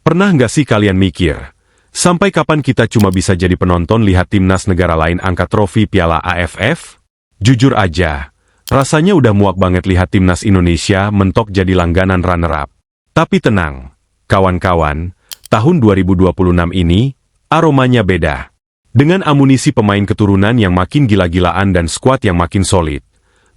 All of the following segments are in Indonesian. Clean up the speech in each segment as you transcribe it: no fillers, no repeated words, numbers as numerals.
Pernah nggak sih kalian mikir, sampai kapan kita cuma bisa jadi penonton lihat timnas negara lain angkat trofi Piala AFF? Jujur aja, rasanya udah muak banget lihat timnas Indonesia mentok jadi langganan runner-up. Tapi tenang, kawan-kawan, tahun 2026 ini, aromanya beda. Dengan amunisi pemain keturunan yang makin gila-gilaan dan skuad yang makin solid.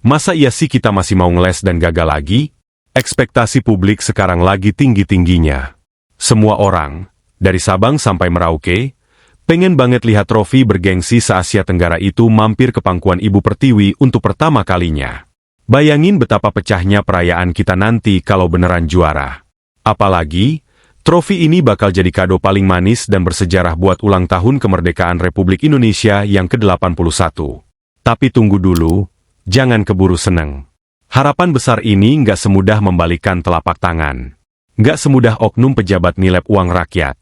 Masa iya sih kita masih mau ngeles dan gagal lagi? Ekspektasi publik sekarang lagi tinggi-tingginya. Semua orang, dari Sabang sampai Merauke, pengen banget lihat trofi bergengsi se-Asia Tenggara itu mampir ke pangkuan Ibu Pertiwi untuk pertama kalinya. Bayangin betapa pecahnya perayaan kita nanti kalau beneran juara. Apalagi, trofi ini bakal jadi kado paling manis dan bersejarah buat ulang tahun kemerdekaan Republik Indonesia yang ke-81. Tapi tunggu dulu, jangan keburu seneng. Harapan besar ini nggak semudah membalikkan telapak tangan. Nggak semudah oknum pejabat nilep uang rakyat.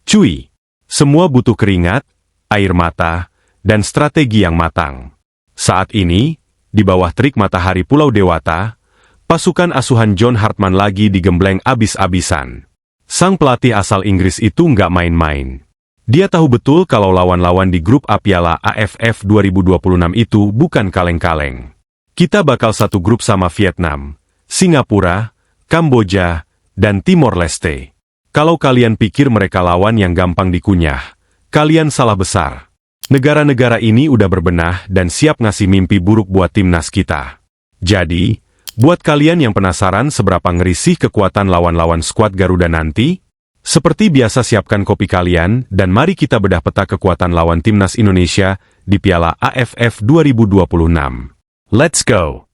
Cuy, semua butuh keringat, air mata, dan strategi yang matang. Saat ini, di bawah terik matahari Pulau Dewata, pasukan asuhan John Hartman lagi digembleng abis-abisan. Sang pelatih asal Inggris itu nggak main-main. Dia tahu betul kalau lawan-lawan di grup A Piala AFF 2026 itu bukan kaleng-kaleng. Kita bakal satu grup sama Vietnam, Singapura, Kamboja, dan Timor Leste. Kalau kalian pikir mereka lawan yang gampang dikunyah, kalian salah besar. Negara-negara ini udah berbenah dan siap ngasih mimpi buruk buat timnas kita. Jadi, buat kalian yang penasaran seberapa ngerisih kekuatan lawan-lawan skuad Garuda nanti, seperti biasa siapkan kopi kalian dan mari kita bedah peta kekuatan lawan timnas Indonesia di Piala AFF 2026. Let's go!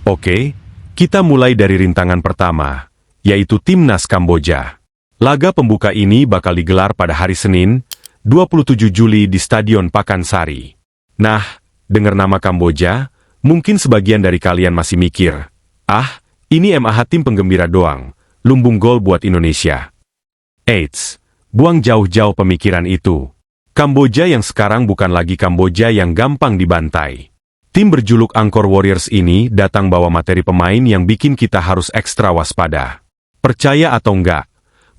Oke, kita mulai dari rintangan pertama, yaitu timnas Kamboja. Laga pembuka ini bakal digelar pada hari Senin, 27 Juli di Stadion Pakansari. Nah, dengar nama Kamboja, mungkin sebagian dari kalian masih mikir, ini MAH tim penggembira doang, lumbung gol buat Indonesia. Eits, buang jauh-jauh pemikiran itu. Kamboja yang sekarang bukan lagi Kamboja yang gampang dibantai. Tim berjuluk Angkor Warriors ini datang bawa materi pemain yang bikin kita harus ekstra waspada. Percaya atau enggak,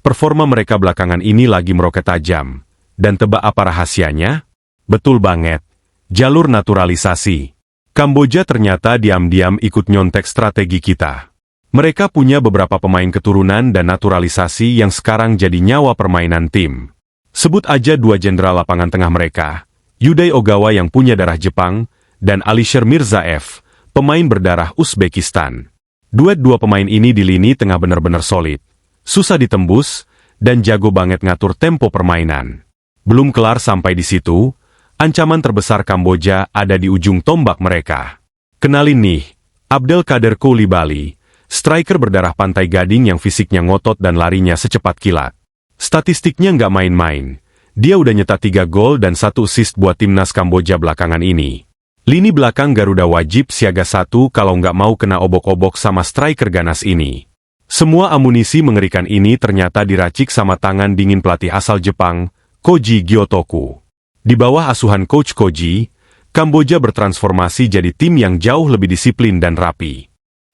performa mereka belakangan ini lagi meroket tajam. Dan tebak apa rahasianya? Betul banget, jalur naturalisasi. Kamboja ternyata diam-diam ikut nyontek strategi kita. Mereka punya beberapa pemain keturunan dan naturalisasi yang sekarang jadi nyawa permainan tim. Sebut aja dua jenderal lapangan tengah mereka, Yudai Ogawa yang punya darah Jepang, dan Alisher Mirzaev, pemain berdarah Uzbekistan. Dua pemain ini di lini tengah benar-benar solid, susah ditembus, dan jago banget ngatur tempo permainan. Belum kelar sampai di situ, ancaman terbesar Kamboja ada di ujung tombak mereka. Kenalin nih, Abdel Kader Koulibaly, striker berdarah Pantai Gading yang fisiknya ngotot dan larinya secepat kilat. Statistiknya nggak main-main, dia udah nyetak 3 gol dan 1 assist buat timnas Kamboja belakangan ini. Lini belakang Garuda wajib siaga 1 kalau nggak mau kena obok-obok sama striker ganas ini. Semua amunisi mengerikan ini ternyata diracik sama tangan dingin pelatih asal Jepang, Koji Gyotoku. Di bawah asuhan Coach Koji, Kamboja bertransformasi jadi tim yang jauh lebih disiplin dan rapi.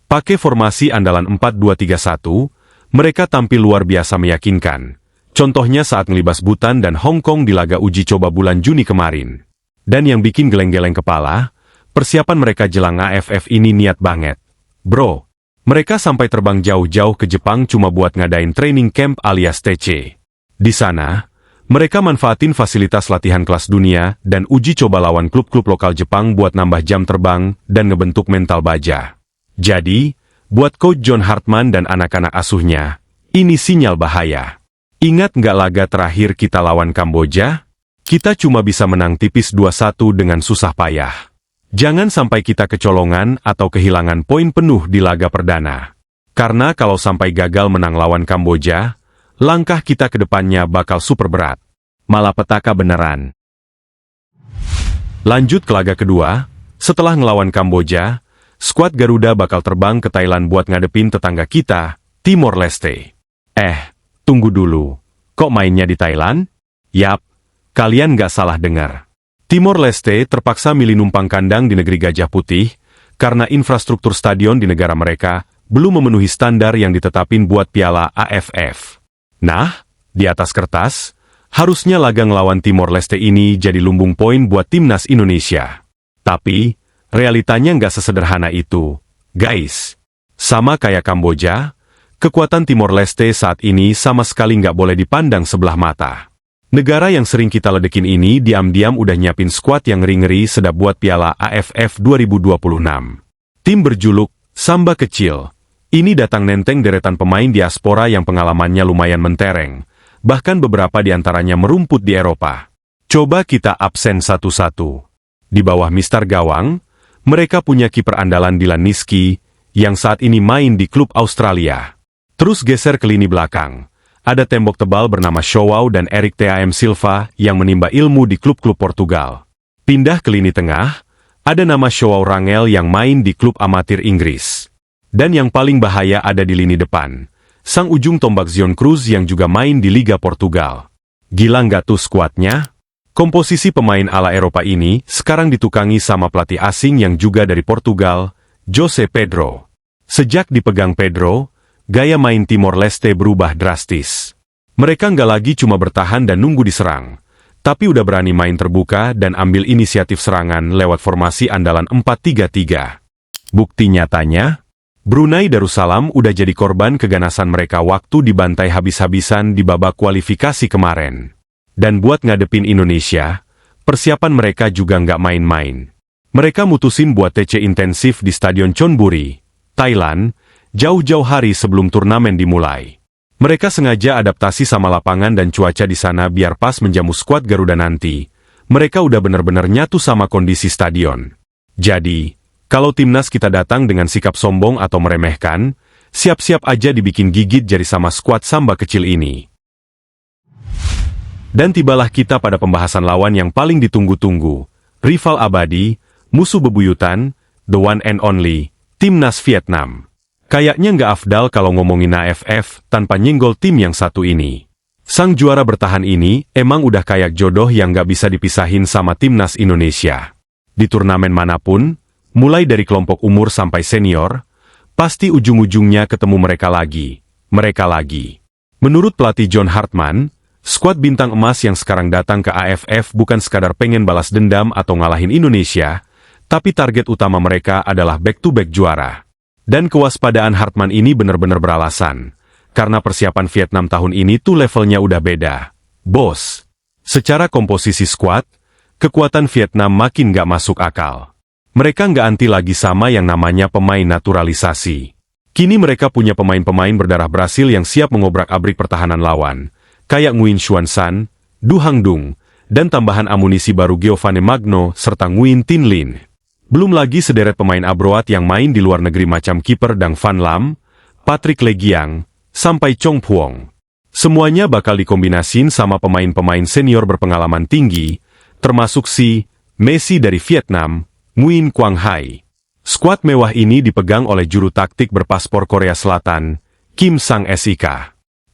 Pakai formasi andalan 4-2-3-1, mereka tampil luar biasa meyakinkan. Contohnya saat ngelibas Butan dan Hong Kong di laga uji coba bulan Juni kemarin. Dan yang bikin geleng-geleng kepala, persiapan mereka jelang AFF ini niat banget. Bro, mereka sampai terbang jauh-jauh ke Jepang cuma buat ngadain training camp alias TC. Di sana, mereka manfaatin fasilitas latihan kelas dunia dan uji coba lawan klub-klub lokal Jepang buat nambah jam terbang dan ngebentuk mental baja. Jadi, buat Coach John Hartman dan anak-anak asuhnya, ini sinyal bahaya. Ingat nggak laga terakhir kita lawan Kamboja? Kita cuma bisa menang tipis 2-1 dengan susah payah. Jangan sampai kita kecolongan atau kehilangan poin penuh di laga perdana. Karena kalau sampai gagal menang lawan Kamboja, langkah kita ke depannya bakal super berat. Malapetaka beneran. Lanjut ke laga kedua, setelah ngelawan Kamboja, skuad Garuda bakal terbang ke Thailand buat ngadepin tetangga kita, Timor Leste. Tunggu dulu. Kok mainnya di Thailand? Yap. Kalian nggak salah dengar. Timor Leste terpaksa milih numpang kandang di negeri Gajah Putih, karena infrastruktur stadion di negara mereka belum memenuhi standar yang ditetapin buat Piala AFF. Nah, di atas kertas, harusnya laga ngelawan Timor Leste ini jadi lumbung poin buat timnas Indonesia. Tapi, realitanya nggak sesederhana itu, guys. Sama kayak Kamboja, kekuatan Timor Leste saat ini sama sekali nggak boleh dipandang sebelah mata. Negara yang sering kita ledekin ini diam-diam udah nyiapin skuad yang ngeri-ngeri sedap buat Piala AFF 2026. Tim berjuluk Samba Kecil ini datang nenteng deretan pemain diaspora yang pengalamannya lumayan mentereng, bahkan beberapa di antaranya merumput di Eropa. Coba kita absen satu-satu. Di bawah Mister Gawang, mereka punya kiper andalan Dylan Nizki, yang saat ini main di klub Australia. Terus geser ke lini belakang. Ada tembok tebal bernama João dan Eric Tam Silva yang menimba ilmu di klub-klub Portugal. Pindah ke lini tengah, ada nama João Rangel yang main di klub amatir Inggris. Dan yang paling bahaya ada di lini depan, sang ujung tombak Zion Cruz yang juga main di Liga Portugal. Gila nggak tuh skuadnya? Komposisi pemain ala Eropa ini sekarang ditukangi sama pelatih asing yang juga dari Portugal, Jose Pedro. Sejak dipegang Pedro, gaya main Timor Leste berubah drastis. Mereka nggak lagi cuma bertahan dan nunggu diserang, tapi udah berani main terbuka dan ambil inisiatif serangan lewat formasi andalan 4-3-3. Bukti nyatanya, Brunei Darussalam udah jadi korban keganasan mereka waktu dibantai habis-habisan di babak kualifikasi kemarin. Dan buat ngadepin Indonesia, persiapan mereka juga nggak main-main. Mereka mutusin buat TC intensif di Stadion Chonburi, Thailand, jauh-jauh hari sebelum turnamen dimulai. Mereka sengaja adaptasi sama lapangan dan cuaca di sana biar pas menjamu skuad Garuda nanti. Mereka udah bener-bener nyatu sama kondisi stadion. Jadi, kalau timnas kita datang dengan sikap sombong atau meremehkan, siap-siap aja dibikin gigit jari sama skuad Samba Kecil ini. Dan tibalah kita pada pembahasan lawan yang paling ditunggu-tunggu, rival abadi, musuh bebuyutan, the one and only, timnas Vietnam. Kayaknya nggak afdal kalau ngomongin AFF tanpa nyenggol tim yang satu ini. Sang juara bertahan ini emang udah kayak jodoh yang nggak bisa dipisahin sama timnas Indonesia. Di turnamen manapun, mulai dari kelompok umur sampai senior, pasti ujung-ujungnya ketemu mereka lagi. Menurut pelatih John Hartman, skuad bintang emas yang sekarang datang ke AFF bukan sekadar pengen balas dendam atau ngalahin Indonesia, tapi target utama mereka adalah back-to-back juara. Dan kewaspadaan Hartman ini benar-benar beralasan, karena persiapan Vietnam tahun ini tuh levelnya udah beda. Bos, secara komposisi skuad, kekuatan Vietnam makin gak masuk akal. Mereka nggak anti lagi sama yang namanya pemain naturalisasi. Kini mereka punya pemain-pemain berdarah Brasil yang siap mengobrak-abrik pertahanan lawan, kayak Nguyen Xuan San, Du Hang Dung, dan tambahan amunisi baru Giovanni Magno serta Nguyen Tin Lin. Belum lagi sederet pemain abroad yang main di luar negeri macam kiper Dang Van Lam, Patrick Legiang, sampai Chong Phuong. Semuanya bakal dikombinasin sama pemain-pemain senior berpengalaman tinggi, termasuk si Messi dari Vietnam, Nguyen Quang Hai. Skuad mewah ini dipegang oleh juru taktik berpaspor Korea Selatan, Kim Sang-sik.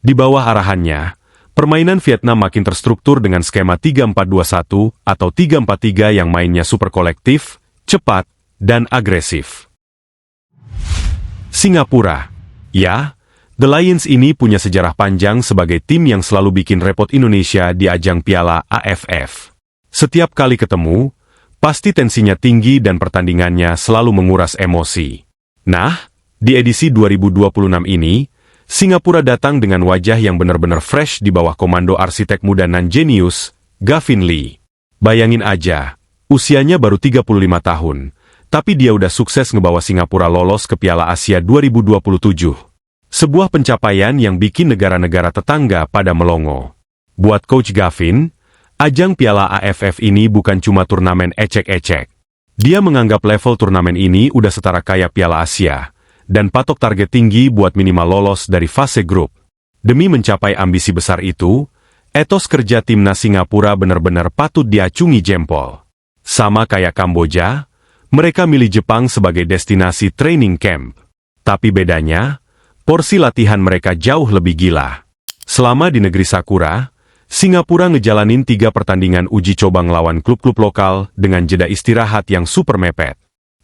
Di bawah arahannya, permainan Vietnam makin terstruktur dengan skema 3-4-2-1 atau 3-4-3 yang mainnya super kolektif, cepat, dan agresif. Singapura. Ya, The Lions ini punya sejarah panjang sebagai tim yang selalu bikin repot Indonesia di ajang Piala AFF. Setiap kali ketemu, pasti tensinya tinggi dan pertandingannya selalu menguras emosi. Nah, di edisi 2026 ini, Singapura datang dengan wajah yang benar-benar fresh di bawah komando arsitek muda nan jenius, Gavin Lee. Bayangin aja, usianya baru 35 tahun, tapi dia udah sukses ngebawa Singapura lolos ke Piala Asia 2027. Sebuah pencapaian yang bikin negara-negara tetangga pada melongo. Buat Coach Gavin, ajang Piala AFF ini bukan cuma turnamen ecek-ecek. Dia menganggap level turnamen ini udah setara kayak Piala Asia, dan patok target tinggi buat minimal lolos dari fase grup. Demi mencapai ambisi besar itu, etos kerja timnas Singapura benar-benar patut diacungi jempol. Sama kayak Kamboja, mereka milih Jepang sebagai destinasi training camp. Tapi bedanya, porsi latihan mereka jauh lebih gila. Selama di negeri Sakura, Singapura ngejalanin 3 pertandingan uji coba ngelawan klub-klub lokal dengan jeda istirahat yang super mepet.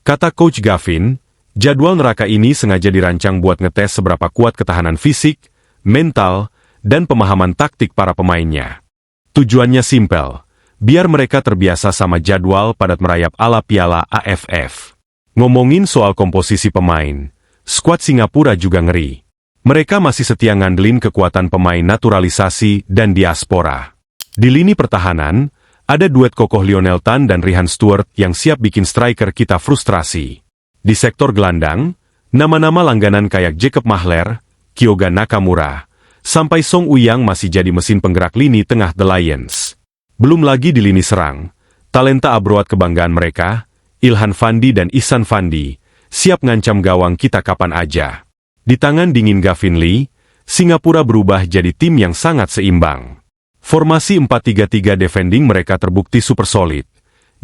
Kata Coach Gavin, Jadwal neraka ini sengaja dirancang buat ngetes seberapa kuat ketahanan fisik, mental, dan pemahaman taktik para pemainnya. Tujuannya simpel, biar mereka terbiasa sama jadwal padat merayap ala Piala AFF. Ngomongin soal komposisi pemain, skuad Singapura juga ngeri. Mereka masih setia ngandelin kekuatan pemain naturalisasi dan diaspora. Di lini pertahanan, ada duet kokoh Lionel Tan dan Rihan Stewart yang siap bikin striker kita frustrasi. Di sektor gelandang, nama-nama langganan kayak Jacob Mahler, Kyoga Nakamura, sampai Song Uyang masih jadi mesin penggerak lini tengah The Lions. Belum lagi di lini serang, talenta abroad kebanggaan mereka, Ilhan Fandi dan Ihsan Fandi, siap ngancam gawang kita kapan aja. Di tangan dingin Gavin Lee, Singapura berubah jadi tim yang sangat seimbang. Formasi 4-3-3 defending mereka terbukti super solid.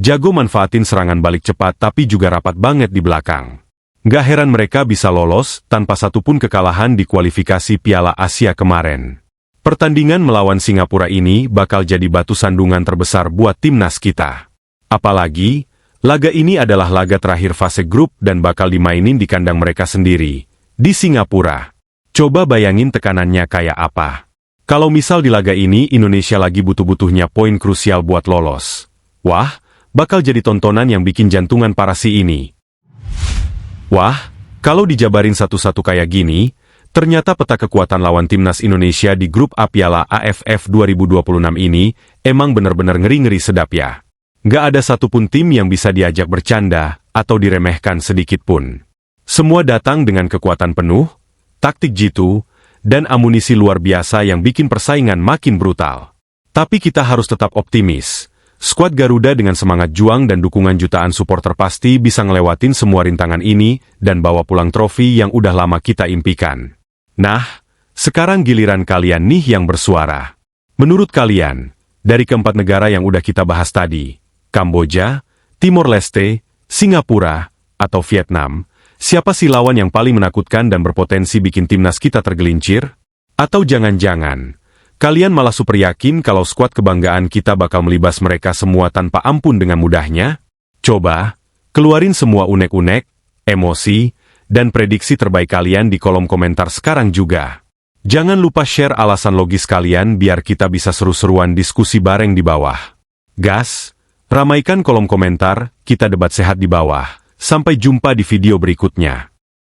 Jago manfaatin serangan balik cepat tapi juga rapat banget di belakang. Nggak heran mereka bisa lolos tanpa satupun kekalahan di kualifikasi Piala Asia kemarin. Pertandingan melawan Singapura ini bakal jadi batu sandungan terbesar buat timnas kita. Apalagi, laga ini adalah laga terakhir fase grup dan bakal dimainin di kandang mereka sendiri, di Singapura. Coba bayangin tekanannya kayak apa. Kalau misal di laga ini Indonesia lagi butuh-butuhnya poin krusial buat lolos. Wah, bakal jadi tontonan yang bikin jantungan para si ini. Wah, kalau dijabarin satu-satu kayak gini, ternyata peta kekuatan lawan timnas Indonesia di grup A Piala AFF 2026 ini emang bener-bener ngeri-ngeri sedap ya. Nggak ada satupun tim yang bisa diajak bercanda atau diremehkan sedikit pun. Semua datang dengan kekuatan penuh, taktik jitu, dan amunisi luar biasa yang bikin persaingan makin brutal. Tapi kita harus tetap optimis. Skuad Garuda dengan semangat juang dan dukungan jutaan supporter pasti bisa ngelewatin semua rintangan ini dan bawa pulang trofi yang udah lama kita impikan. Nah, sekarang giliran kalian nih yang bersuara. Menurut kalian, dari keempat negara yang udah kita bahas tadi, Kamboja, Timor Leste, Singapura, atau Vietnam, siapa sih lawan yang paling menakutkan dan berpotensi bikin timnas kita tergelincir? Atau jangan-jangan kalian malah super yakin kalau skuad kebanggaan kita bakal melibas mereka semua tanpa ampun dengan mudahnya? Coba, keluarin semua unek-unek, emosi, dan prediksi terbaik kalian di kolom komentar sekarang juga. Jangan lupa share alasan logis kalian biar kita bisa seru-seruan diskusi bareng di bawah. Gas, ramaikan kolom komentar, kita debat sehat di bawah. Sampai jumpa di video berikutnya.